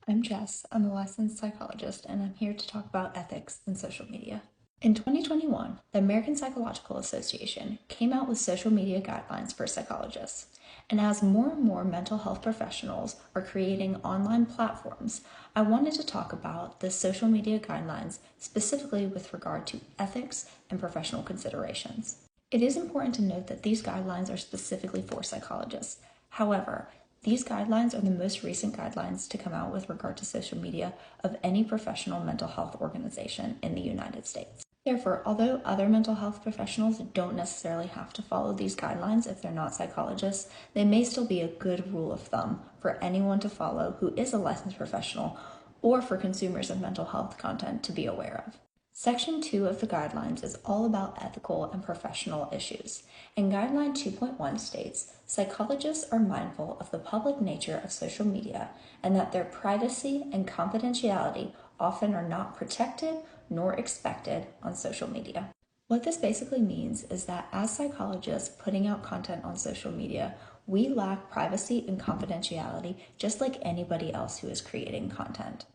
I'm Jess. I'm a licensed psychologist, and I'm here to talk about ethics in social media. In 2021, the American Psychological Association came out with social media guidelines for psychologists. And as more and more mental health professionals are creating online platforms, I wanted to talk about the social media guidelines specifically with regard to ethics and professional considerations. It is important to note that these guidelines are specifically for psychologists. However, these guidelines are the most recent guidelines to come out with regard to social media of any professional mental health organization in the United States. Therefore, although other mental health professionals don't necessarily have to follow these guidelines if they're not psychologists, they may still be a good rule of thumb for anyone to follow who is a licensed professional or for consumers of mental health content to be aware of. Section 2 of the guidelines is all about ethical and professional issues, and Guideline 2.1 states psychologists are mindful of the public nature of social media and that their privacy and confidentiality often are not protected nor expected on social media. What this basically means is that as psychologists putting out content on social media, we lack privacy and confidentiality just like anybody else who is creating content.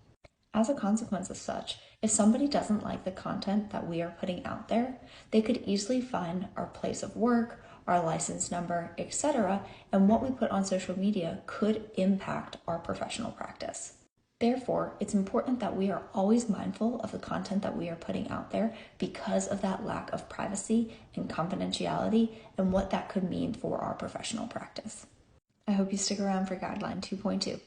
As a consequence of such, if somebody doesn't like the content that we are putting out there, they could easily find our place of work, our license number, etc., and what we put on social media could impact our professional practice. Therefore, it's important that we are always mindful of the content that we are putting out there because of that lack of privacy and confidentiality and what that could mean for our professional practice. I hope you stick around for Guideline 2.2.